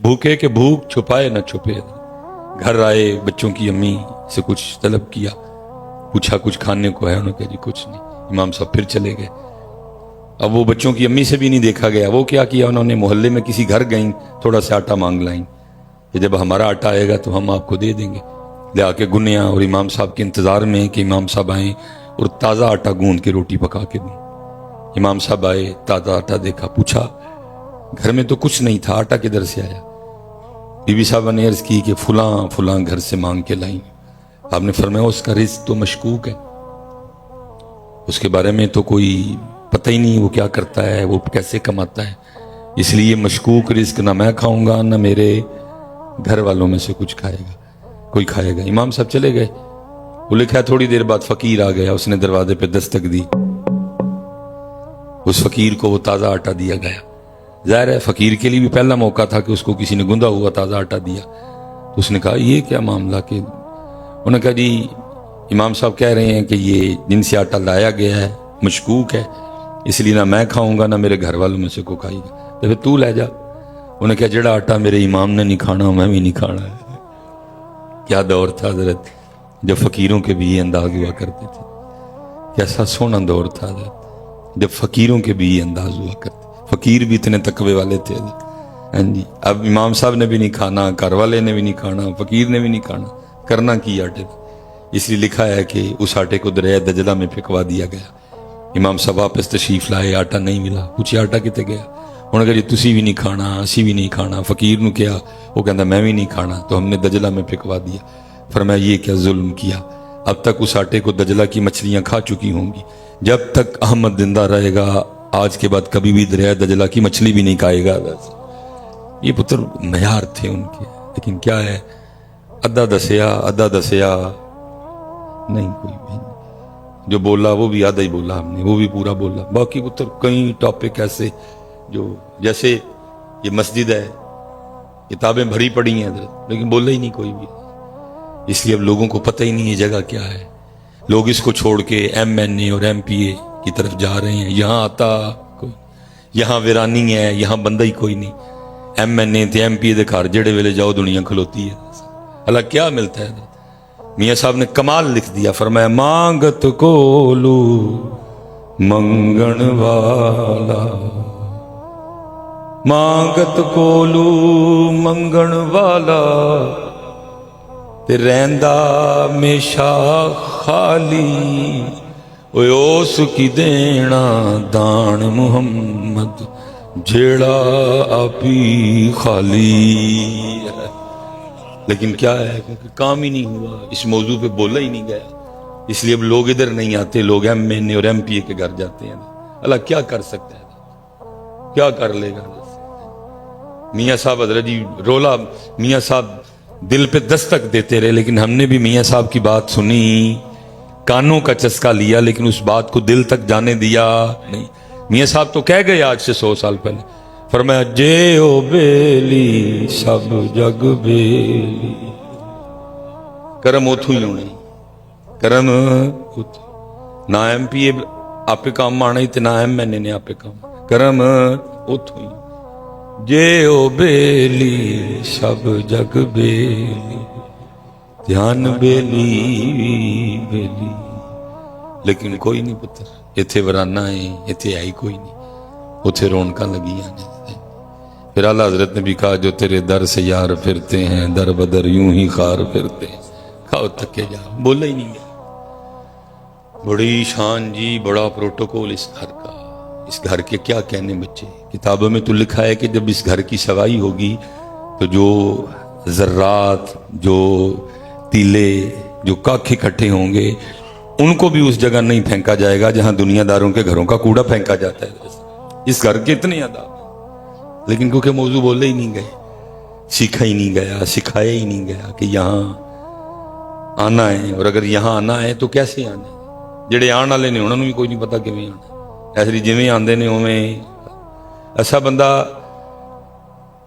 भूखे के भूख छुपाए न छुपे। घर आए, बच्चों की अम्मी से कुछ तलब किया, पूछा कुछ खाने को है, उन्होंने कहा जी कुछ नहीं। इमाम साहब फिर चले गए। अब वो बच्चों की अम्मी से भी नहीं देखा गया। वो क्या किया उन्होंने, मोहल्ले में किसी घर गई, थोड़ा सा आटा मांग लाई कि जब हमारा आटा आएगा तो हम आपको दे देंगे। ले आके गुनिया और इमाम साहब के इंतजार में कि इमाम साहब आए और ताज़ा आटा गूंद के रोटी पका के दी। इमाम साहब आए, ताज़ा आटा देखा, पूछा घर में तो कुछ नहीं था, आटा किधर से आया? बीबी साहब ने अर्ज की कि फुलां फुलां घर से मांग के लाई। आपने फरमाया उसका रिस्क तो मशकूक है, उसके बारे में तो कोई पता ही नहीं वो क्या करता है, वो कैसे कमाता है, इसलिए मशकूक रिस्क ना मैं खाऊंगा ना मेरे घर वालों में से कुछ खाएगा, कोई खाएगा। इमाम साहब चले गए। वो लिखा है थोड़ी देर बाद फकीर आ गया, उसने दरवाजे पे दस्तक दी। उस फकीर को वो ताज़ा आटा दिया गया। जाहिर है फकीर के लिए भी पहला मौका था कि उसको किसी ने गुंदा हुआ ताज़ा आटा दिया। तो उसने कहा ये क्या मामला के? उन्होंने कहा जी इमाम साहब कह रहे हैं कि ये जिनसे आटा लाया गया है मशकूक है, इसलिए ना मैं खाऊंगा ना मेरे घर वालों में से कोई खाएगा, तो फिर तू ले जा। उन्हें कहा जड़ा आटा मेरे इमाम ने नहीं खाना मैं भी नहीं खाना है। क्या दौर था हजरत, जब फकीरों के भी ये अंदाज हुआ करते थे। कैसा सोना दौर था हजरत, जब फकीरों के भी ये अंदाज हुआ करते। फकीर भी इतने तकवे वाले थे। हाँ जी, अब इमाम साहब ने भी नहीं खाना, घर वाले ने भी नहीं खाना, फकीर ने भी नहीं खाना, करना की आटे का। इसलिए लिखा है कि उस आटे को दरिया दजला में फेंकवा दिया गया। इमाम साहब वापस तशरीफ लाए, आटा नहीं मिला। पूछे आटा कितने गया? उन्होंने कहा जी तुसी भी नहीं खाना असी भी नहीं खाना। फकीर ने किया, वो कहता मैं भी नहीं खाना, तो हमने दजला में फेंकवा दिया। फरमाया ये क्या जुल्म किया, अब तक उस आटे को दजला की मछलियां खा चुकी होंगी, जब तक अहमद जिंदा रहेगा आज के बाद कभी भी दरिया दजला की मछली भी नहीं खाएगा। ये पुत्र मयार थे उनके, लेकिन क्या है अद्धा दसिया नहीं, कोई भी जो बोला वो भी आधा ही बोला हमने, वो भी पूरा बोला। बाकी पुत्र कई टॉपिक ऐसे जो जैसे ये मस्जिद है, किताबें भरी पड़ी हैं लेकिन बोला ही नहीं कोई भी। इसलिए अब लोगों को पता ही नहीं ये जगह क्या है। लोग इसको छोड़ के MNA और MPA की तरफ जा रहे हैं। यहाँ आता कोई, यहाँ वीरानी है, यहाँ बंदा ही कोई नहीं। MNA ते MPA दे घर जेड़े वेले जाओ दुनिया खलोती है। अल्लाह क्या मिलता है? मियाँ साहब ने कमाल लिख दिया, फरमाया मांगत कोलू मंगण वाला, मांगत कोलू मंगण वाला ते रैंदा मेशा खाली, ओस की देना दान मुहम्मद जेड़ा आपी खाली। लेकिन क्या है, क्योंकि काम ही नहीं हुआ, इस मौजू पे बोला ही नहीं गया, इसलिए अब लोग इधर नहीं आते, लोग MNA और MPA के घर जाते हैं। अल्लाह क्या कर सकता है, क्या कर लेगा? मियाँ साहब हजरत जी रोला, मियाँ साहब दिल पे दस्तक देते रहे, लेकिन हमने भी मियाँ साहब की बात सुनी, कानों का चस्का लिया, लेकिन उस बात को दिल तक जाने दिया नहीं। मियाँ साहब तो कह गए आज से 100 साल पहले, फरमाया जे ओ बेली सब जग बेली, करम उथू ही होने, करम ना MPA आपे काम आना ही, ना MNA ने आपे काम, करम उथू ही। जे ओ बेली सब जग बेली, ध्यान बेली बेली, लेकिन कोई नहीं पुत्र, इत्थे वराना है, इत्थे आई कोई नहीं, उथे रौनकां लगियां ने। फिर आला हजरत ने भी कहा जो तेरे दर से यार फिरते हैं, दर बदर यूं ही खार फिरते हैं, खाओ तके जा। बोला ही नहीं गया। बड़ी शान जी, बड़ा प्रोटोकॉल इस घर का। इस घर के क्या कहने बच्चे, किताबों में तो लिखा है कि जब इस घर की सगाई होगी तो जो जर्रात, जो तीले, जो काख इकट्ठे होंगे, उनको भी उस जगह नहीं फेंका जाएगा जहां दुनियादारों के घरों का कूड़ा फेंका जाता है। इस घर के इतने आदाब, लेकिन क्योंकि मौजू बोले ही नहीं गए, सीखा ही नहीं गया, सिखाया ही नहीं गया कि यहाँ आना है, और अगर यहाँ आना है तो कैसे आना है। ਜਿਹੜੇ ਆਉਣ ਵਾਲੇ ਨੇ ਉਹਨਾਂ ਨੂੰ ਵੀ ਕੋਈ ਨਹੀਂ ਪਤਾ ਕਿਵੇਂ ਆਉਣਾ। ਐਸੀ ਜਿਵੇਂ ਆਉਂਦੇ ਨੇ ਉਵੇਂ ਐਸਾ ਬੰਦਾ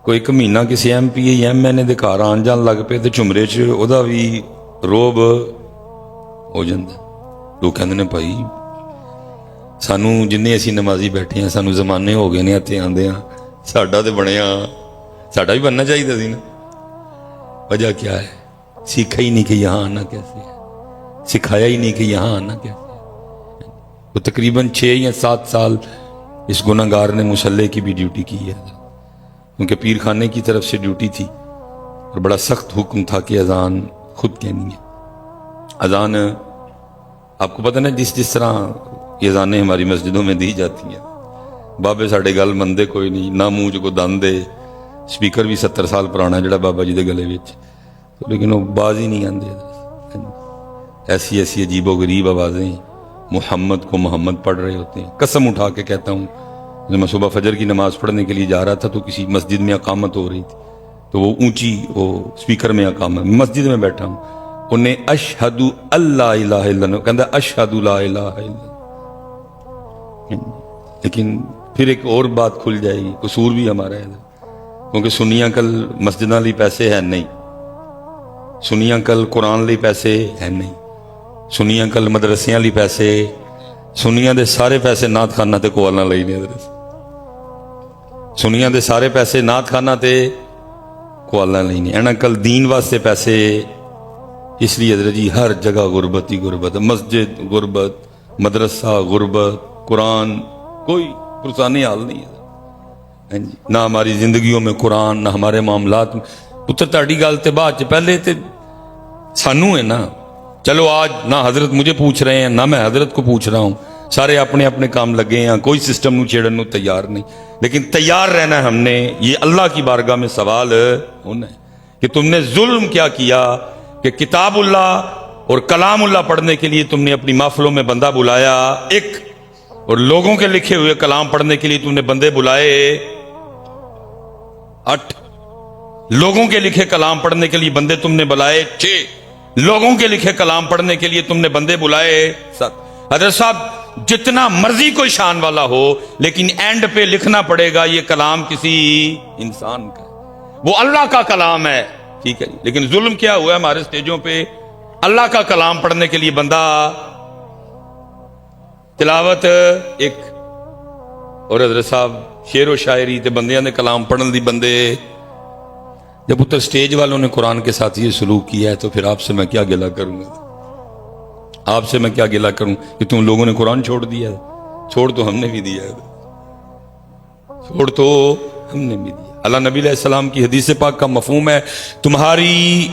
ਕੋਈ ਇੱਕ ਮਹੀਨਾ ਕਿਸੇ MPA ਜਾਂ MNA ਦੇ ਘਰ ਆਉਣ ਜਾਣ ਲੱਗ ਪਏ ਤੇ ਝੁਮਰੇ 'ਚ ਉਹਦਾ ਵੀ ਰੋਬ ਹੋ ਜਾਂਦਾ। ਲੋਕ ਕਹਿੰਦੇ ਨੇ ਭਾਈ ਸਾਨੂੰ ਜਿੰਨੇ ਅਸੀਂ ਨਮਾਜ਼ੀ ਬੈਠੇ ਆ, ਸਾਨੂੰ ਜ਼ਮਾਨੇ ਹੋ ਗਏ ਨੇ ਇੱਥੇ ਆਉਂਦੇ ਆ, ਸਾਡਾ ਤੇ ਬਣਿਆ साडा भी बनना चाहिए सी ना। वजह क्या है? सीखा ही नहीं कि यहाँ आना कैसे है, सिखाया ही नहीं कि यहाँ आना कैसे है। तो तकरीबन 6 या 7 साल इस गुनाहगार ने मुसल्ले की भी ड्यूटी की है, क्योंकि पीर खाने की तरफ से ड्यूटी थी और बड़ा सख्त हुक्म था कि अजान खुद कहनी है। अजान आपको पता ना, जिस जिस तरह ये अजानें हमारी मस्जिदों में दी जाती हैं, बाबे साढ़े गल मंदे कोई नहीं, ना मूँह च कोई दंद है, स्पीकर भी 70 साल पुराना जिहड़ा बाबा जी के गले में, तो लेकिन वो बाज ही नहीं आते। ऐसी ऐसी अजीबो गरीब आवाज़ें मुहम्मद को मोहम्मद पढ़ रहे होते हैं। कसम उठा के कहता हूँ, जब मैं सुबह फजर की नमाज पढ़ने के लिए जा रहा था तो किसी मस्जिद में अकामत हो रही थी, तो वो ऊंची वो स्पीकर में अकामत, मस्जिद में बैठा हूँ, उन्हें अशहदु अल्ला इलाहा इल्लल्लाह कहता, अशहदु ला इलाहा इल्लल्लाह। लेकिन फिर एक और बात खुल जाएगी, कसूर भी हमारा है, क्योंकि सुनिया कल मस्जिदां लई पैसे है नहीं, सुनिया कल कुरान लई पैसे है नहीं, सुनिया कल मदरसियां लई पैसे, सुनिया दे सारे पैसे नात खाना ते कोआलां लई ने, सुनिया दे सारे पैसे नात खाना ते कोआलां लई ने, इन्हां कल दीन वास्ते पैसे। इसलिए हजरत जी हर जगह गुरबत ही गुरबत, मस्जिद गुरबत, मदरसा गुरबत, कुरान कोई पुरसानी हाल नहीं है ना हमारी जिंदगियों में कुरान, ना हमारे मामलात में। पुत्र ताड़ी गल ते बाद च, पहले ते सानू है ना, चलो आज ना हजरत मुझे पूछ रहे हैं ना मैं हजरत को पूछ रहा हूं, सारे अपने अपने काम लगे हैं, कोई सिस्टम नू छेड़न नू तैयार नहीं, लेकिन तैयार रहना है हमने। ये अल्लाह की बारगाह में सवाल होना है कि तुमने जुल्म क्या किया कि किताबुल्लाह और कलामुल्लाह पढ़ने के लिए तुमने अपनी महफिलों में बंदा बुलाया एक, और लोगों के लिखे हुए कलाम पढ़ने के लिए तुमने बंदे बुलाए 8, लोगों के लिखे कलाम पढ़ने के लिए बंदे तुमने बुलाए 6, लोगों के लिखे कलाम पढ़ने के लिए तुमने बंदे बुलाए 7। हजरत साहब जितना मर्जी कोई शान वाला हो, लेकिन एंड पे लिखना पड़ेगा ये कलाम किसी इंसान का, वो अल्लाह का कलाम है, ठीक है। लेकिन जुल्म क्या हुआ है हमारे स्टेजों पे, अल्लाह का कलाम पढ़ने के लिए बंदा तिलावत एक, और हजरत साहब शेर व शायरी ते बंदियां ने कलाम पढ़ने दी बंदे। जब उतर स्टेज वालों ने कुरान के साथ ये सलूक किया है तो फिर आपसे मैं क्या गिला करूंगा, आपसे मैं क्या गिला करूं कि तुम लोगों ने कुरान छोड़ दिया। छोड़ तो हमने भी दिया है, छोड़ तो हमने भी दिया। अल्लाह नबी अलैहिस्सलाम की हदीस पाक का मफहूम है, तुम्हारी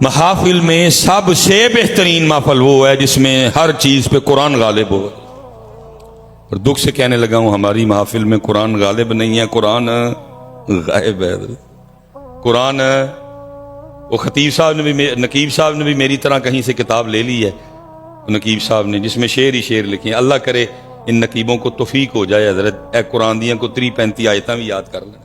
महाफिल में सबसे बेहतरीन महफिल वो है जिसमें हर चीज पे कुरान गालिब हो। और दुख से कहने लगा हूं, हमारी महफिल में कुरान गालिब नहीं है, कुरान गायब है। कुरान, वो खतीब साहब ने भी, नकीब साहब ने भी मेरी तरह कहीं से किताब ले ली है, नकीब साहब ने, जिसमें शेर ही शेर लिखे हैं। अल्लाह करे इन नकीबों को तौफीक हो जाए हजरत ए कुरान दियां को 30-35 आयतां भी याद कर लेना।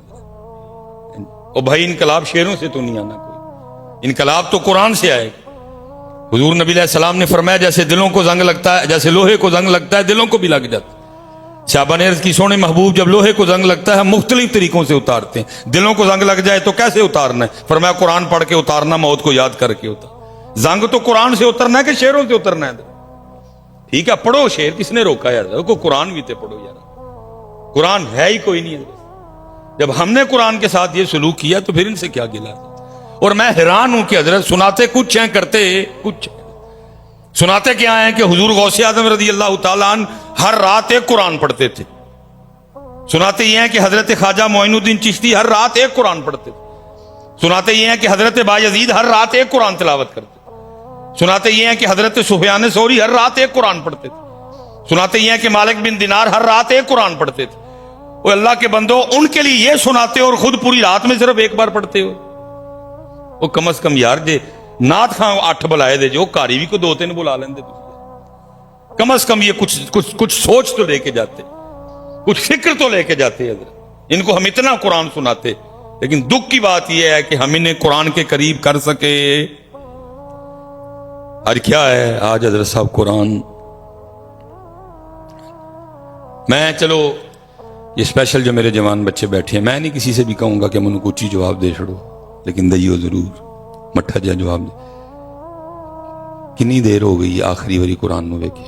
और भाई इनकलाब शेरों से तो नहीं आना, कोई इनकलाब तो कुरान से आएगा। हुजूर नबी अलैहि सलाम ने फरमाया जैसे दिलों को जंग लगता है, जैसे लोहे को जंग लगता है दिलों को भी लग जाता है। साहबा ने अर्ज की, सोने महबूब जब लोहे को जंग लगता है हम मुख्तलिफ तरीकों से उतारते हैं, दिलों को जंग लग जाए तो कैसे उतारना है? फरमाया कुरान पढ़ के उतारना, मौत को याद करके उतार। जंग तो कुरान से उतरना है कि शेरों से उतरना है? ठीक है, पढ़ो शेर, किसने रोका यार? को कुरान भी थे पढ़ो यार, कुरान है ही कोई नहीं है। जब हमने कुरान के साथ ये सलूक किया तो फिर इनसे क्या गिला? और मैं हैरान हूं कि हजरत सुनाते कुछ हैं, करते कुछ। सुनाते क्या है कि हुजूर गौसे आजम रज़ी अल्लाह तआला अन्हु हर रात एक कुरान पढ़ते थे। सुनाते ये हैं कि हजरत ख्वाजा मोइनुद्दीन चिश्ती हर रात एक कुरान पढ़ते थे। सुनाते ये हैं कि हजरत बायजीद हर रात एक कुरान तिलावत करते थे। सुनाते ये हैं कि हजरत सुफयान सौरी हर रात एक कुरान पढ़ते थे। सुनाते ये हैं कि मालिक बिन दिनार हर रात एक कुरान पढ़ते थे। वो अल्लाह के बंदो, उनके लिए ये सुनाते हो और खुद पूरी रात में सिर्फ एक बार पढ़ते हो। वो कम से कम यार जे नाथ खां 8 बुलाए दे, जो कारी भी को 2-3 बुला लेंदे, कम से कम ये कुछ सोच तो लेके जाते, कुछ फिक्र तो लेके जाते। इनको हम इतना कुरान सुनाते, लेकिन दुख की बात यह है कि हम इन्हें कुरान के करीब कर सके। आज क्या है, आज हजरत साहब कुरान, मैं चलो ये स्पेशल जो मेरे जवान बच्चे बैठे हैं, मैं नहीं किसी से भी कहूंगा कि मैं उनको उच्ची जवाब दे छोड़ो, लेकिन दइयो जरूर मठा जा जवाब दे। कितनी देर हो गई आखिरी वारी कुरान में वेखे?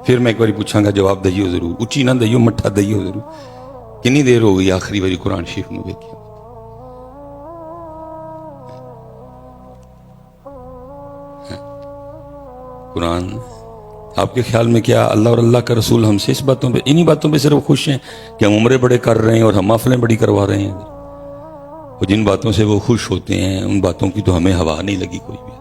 پھر میں ایک بار پوچھاں گا، جواب دئیو ضرور، اچھی نہ دئیو، مٹھا دئیو ضرور. کنی دیر ہو گئی آخری باری قرآن شریف نو ویکھیا؟ قرآن آپ کے خیال میں کیا اللہ اور اللہ کا رسول ہم سے اس باتوں پہ، انہی باتوں پہ صرف خوش ہیں کہ ہم عمرے بڑے کر رہے ہیں اور ہم محفلیں بڑی کروا رہے ہیں؟ اور جن باتوں سے وہ خوش ہوتے ہیں ان باتوں کی تو ہمیں ہوا نہیں لگی کوئی بھی.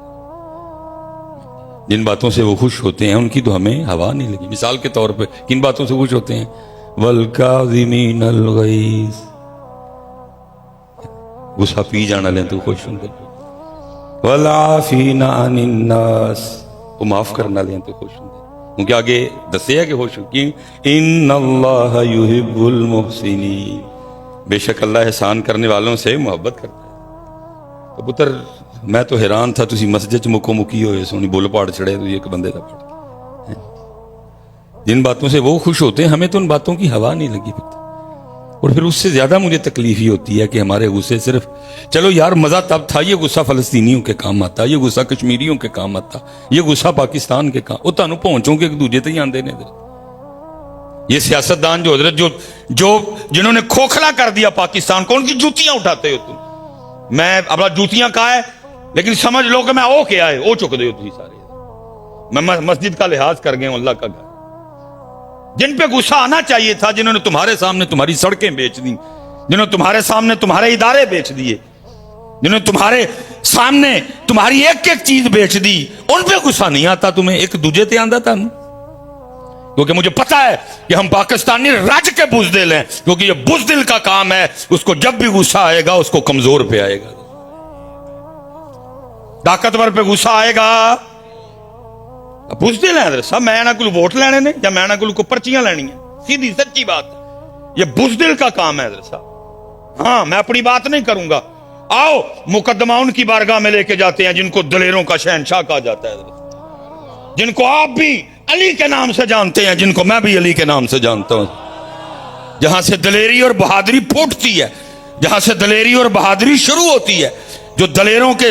جن باتوں سے وہ خوش ہوتے ہیں ان کی تو ہمیں ہوا نہیں لگی. مثال کے طور پہ کن باتوں سے خوش ہوتے ہیں؟ وَالْكَاظِمِينَ الْغَيْظَ، غصہ پی جانا لیں تو خوش ہوں گے. وَالْعَافِينَ عَنِ النَّاسِ، وہ معاف کرنا لیں تو خوش ہوں گے. کیونکہ آگے دسے ہے کہ خوش ہوں کہ اِنَّ اللَّهَ يُحِبُّ الْمُحْسِنِينَ، بے شک اللہ احسان کرنے والوں سے محبت کرتا ہے. تو پتر میں تو حیران تھا، تسی مسجد مکو مکی ہوئے سونی بول پاڑ چڑھے تو ایک بندے دا پڑھ کے. جن باتوں سے وہ خوش ہوتے ہیں ہمیں تو ان باتوں کی ہوا نہیں لگی. اور پھر اس سے زیادہ مجھے تکلیف ہی ہوتی ہے کہ ہمارے غصے صرف، چلو یار مزہ تب تھا، یہ غصہ فلسطینیوں کے کام آتا، یہ غصہ کشمیریوں کے کام آتا، یہ غصہ پاکستان کے کام، وہ تانوں پہنچوں کے ایک دوجے تے ہی آندے نے. یہ سیاستدان جو حضرت جو جنہوں نے کھوکھلا کر دیا پاکستان کو، ان کی جوتیاں اٹھاتے ہو تم. میں اپنا جوتیاں کہا ہے لیکن سمجھ لو کہ میں او کیا ہے، او چک دے ہو تھی سارے. میں مسجد کا لحاظ کر گئے ہوں، اللہ کا گھر. جن پہ غصہ آنا چاہیے تھا، جنہوں نے تمہارے سامنے تمہاری سڑکیں بیچ دی، جنہوں نے تمہارے سامنے تمہارے ادارے بیچ دیے، جنہوں نے تمہارے سامنے تمہاری ایک ایک چیز بیچ دی، ان پہ غصہ نہیں آتا تمہیں، ایک دوجے تے آندا تھا. کیونکہ مجھے پتا ہے کہ ہم پاکستانی رج کے بزدل ہیں، کیونکہ یہ بزدل کا کام ہے، اس کو جب بھی غصہ آئے گا اس کو کمزور پہ آئے گا، طاقتور پہ غصہ آئے گا. بزدل ہیں حضرت صاحب، میں نہ کوئی ووٹ لینے نے یا میں نہ کوئی پرچیاں لینی ہیں، سیدھی سچی بات ہے. یہ بزدل کا کام ہے حضرت صاحب. ہاں میں اپنی بات نہیں کروں گا. آؤ مقدمہ ان کی بارگاہ میں لے کے جاتے ہیں جن کو دلیروں کا شہنشاہ کہا جاتا ہے حضرت، جن کو آپ بھی علی کے نام سے جانتے ہیں، جن کو میں بھی علی کے نام سے جانتا ہوں. جہاں سے دلیری اور بہادری پھوٹتی ہے، جہاں سے دلیری اور بہادری شروع ہوتی ہے، جو دلیروں کے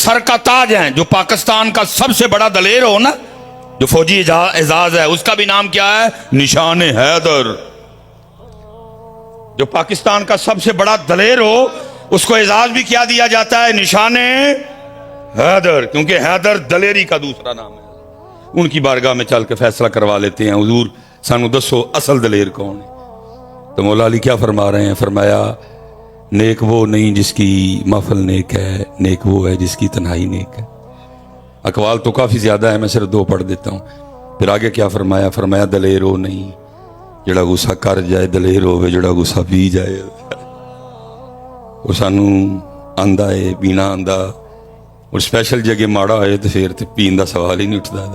سر کا تاج ہیں، جو پاکستان کا سب سے بڑا دلیر ہو نا، جو فوجی اعزاز ہے، اس کا بھی نام کیا ہے؟ نشان حیدر. جو پاکستان کا سب سے بڑا دلیر ہو اس کو اعزاز بھی کیا دیا جاتا ہے؟ نشان حیدر، کیونکہ حیدر دلیری کا دوسرا نام ہے. ان کی بارگاہ میں چل کے فیصلہ کروا لیتے ہیں، حضور سانو دسو اصل دلیر کون ہے؟ تو مولا علی کیا فرما رہے ہیں؟ فرمایا نیک وہ نہیں جس کی محفل نیک ہے، نیک وہ ہے جس کی تنہائی نیک ہے. اقوال تو کافی زیادہ ہے، میں صرف دو پڑھ دیتا ہوں. پھر آگے کیا فرمایا؟ فرمایا دلیر وہ نہیں جڑا غصہ کر جائے، دلیر ہوئے جڑا غصہ پی جائے. وہ سانو آندا ہے، پینا آندا، اور سپیشل جگہ ماڑا ہوئے تو پھر پین دا سوال ہی نہیں اٹھتا.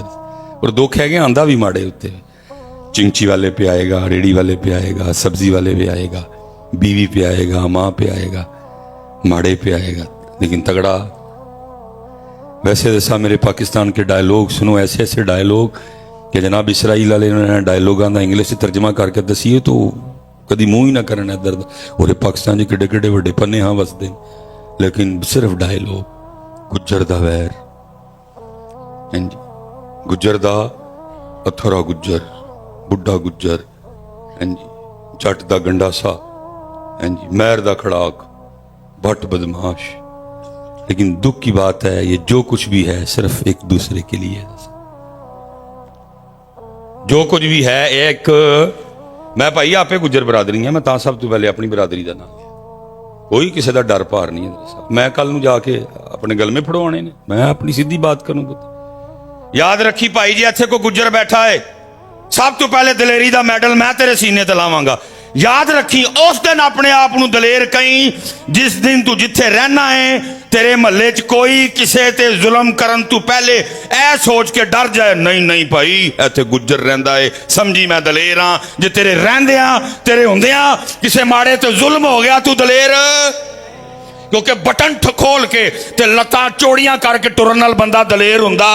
اور دکھ ہے کہ آندا بھی ماڑے ہوتے، چنچی والے پہ آئے گا، ریڑی والے پہ آئے گا، سبزی والے پہ آئے گا، بیوی پہ آئے گا، ماں پہ آئے گا، ماڑے پہ آئے گا. لیکن تگڑا ویسے جیسا میرے پاکستان کے ڈائلوگ سنو، ایسے ایسے ڈائلوگ کہ جناب اسرائیل والے نے ڈائلوگاں دا انگلش سے ترجمہ کر کے دسیے تو کدی منہ ہی نہ کرنا درد. اور پاکستان جی کڈے کڈے وڈے پنے ہاں وسدے، لیکن صرف ڈائلوگ. گجر دا ویر، گجر دا اتھرا گجر، بڈھا گجر، جٹ دا گنڈا سا، مہر دا کھڑاک، بھٹ بدماش. لیکن دکھ کی بات ہے یہ جو کچھ بھی ہے صرف ایک دوسرے کے لیے ہے. جو کچھ بھی ہے ایک، میں بھائی آپ گجر برادری ہیں، میں تا سب تو پہلے اپنی برادری دا نام، کوئی کسی دا ڈر پار نہیں ہے. میں کل نو جا کے اپنے گل میں پھڑوانے نے، میں اپنی سیدھی بات کروں. یاد رکھی بھائی جی ایتھے کو گجر بیٹھا ہے، سب تو پہلے دلیری دا میڈل میں تیرے سینے تے لاواں گا. یاد رکھی اس دن اپنے آپ نو دلیر کہیں جس دن تو جتھے رہنا ہے تیرے محلے چ کوئی کسے تے ظلم کرن تو پہلے اے سوچ کے ڈر جائے، نہیں نہیں بھائی ایتھے گجر رہندا ہے، سمجھی میں دلیر ہاں. جے تیرے رہندیاں تیرے ہوندیاں کسے ماڑے تے ظلم ہو گیا تو دلیر، کیونکہ بٹن کھول کے تے لتاں چوڑیاں کر کے ٹرن نال بندہ دلیر ہوندا،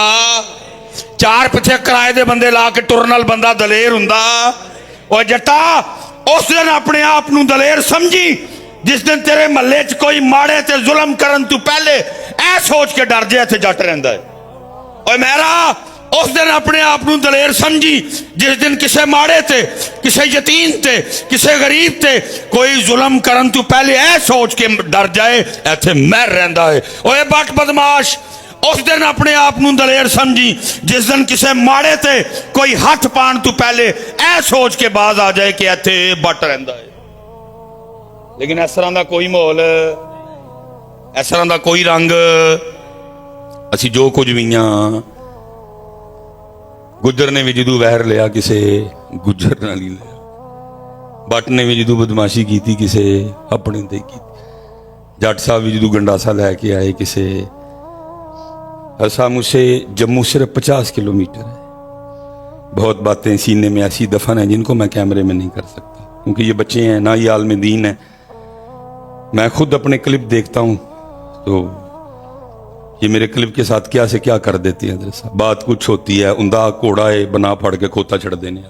چار پچھے کرائے دے بندے لا کے ٹرن نال بندہ دلیر ہوندا. او جٹا اس دن اپنے آپ نو دلیر سمجھی جس دن تیرے محلے چ کوئی ماڑے تے ظلم کرن تو پہلے اے سوچ کے ڈر جائے تھے جٹ رہندا ہے. اوے میرا اس دن اپنے آپ نو دلیر سمجھی جس دن کسے ماڑے تے، کسے یتیم تے، کسے غریب تے کوئی ظلم کرن تو پہلے اے سوچ کے ڈر جائے ایتھے میں رہندا ہے۔ اوے بٹ بدماش، اس دن اپنے آپ نو دلیر سمجھی جس دن کسے ماڑے تے کوئی ہاتھ پان تو پہلے اے سوچ کے باز آ جائے کہ ایتھے بٹ رہندا ہے۔ لیکن اس طرح دا کوئی ماحول، اس طرح دا کوئی رنگ، اسی جو کچھ بھی ہاں، گجر نے بھی جدو وہر لیا کسے گجر نہ لی لیا، بٹ نے بھی جدو بدماشی کی تھی کسے اپنے تے کی، جٹ صاحب بھی جدو گنڈاسا لے کے آئے کسے۔ ایسا مجھ سے جموں صرف 50 کلومیٹر ہے، بہت باتیں سینے میں ایسی دفن ہیں جن کو میں کیمرے میں نہیں کر سکتا، کیونکہ یہ بچے ہیں نہ، یہ عالم دین ہے۔ میں خود اپنے کلپ دیکھتا ہوں تو یہ میرے کلپ کے ساتھ کیا سے کیا کر دیتے ہیں حضرت صاحب، بات کچھ ہوتی ہے اندھا کوڑا ہے بنا پھڑ کے کھوتا چھڑ دینے،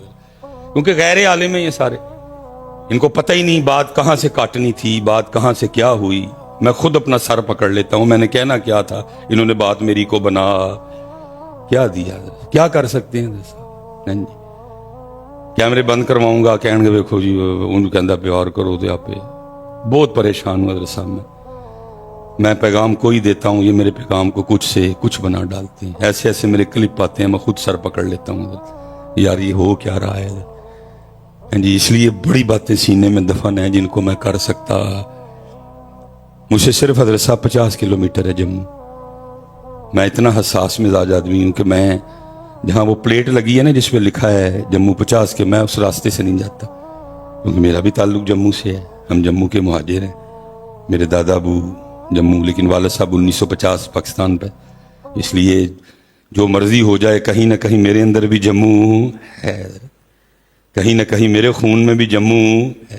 کیونکہ غیر عالم ہیں یہ سارے، ان کو پتہ ہی نہیں بات کہاں سے کاٹنی تھی، بات کہاں سے کیا ہوئی۔ میں خود اپنا سر پکڑ لیتا ہوں، میں نے کہنا کیا تھا، انہوں نے بات میری کو بنا کیا دیا، کیا کر سکتے ہیں حضرت صاحب؟ نہیں جی، کیمرے بند کرواؤں گا کہیں گے دیکھو جی ان کے اندر پیار کرو دے آپ پہ۔ بہت پریشان ہوں حضرت صاحب میں پیغام کوئی دیتا ہوں یہ میرے پیغام کو کچھ سے کچھ بنا ڈالتے ہیں، ایسے ایسے میرے کلپ آتے ہیں میں خود سر پکڑ لیتا ہوں حضرت، یار یہ ہو کیا رہا ہے جی۔ اس لیے بڑی باتیں سینے میں دفن ہیں جن کو میں کر سکتا، مجھ سے صرف حضرت صاحب 50 کلومیٹر ہے جموں۔ میں اتنا حساس مزاج آدمی ہوں کہ میں جہاں وہ پلیٹ لگی ہے نا جس پہ لکھا ہے جموں 50 کے، میں اس راستے سے نہیں جاتا، کیونکہ میرا بھی تعلق جموں سے ہے، ہم جموں کے مہاجر ہیں، میرے دادا ابو جموں، لیکن والد صاحب 1950 پاکستان پہ، اس لیے جو مرضی ہو جائے کہیں نہ کہیں میرے اندر بھی جموں ہے، کہیں نہ کہیں میرے خون میں بھی جموں ہے۔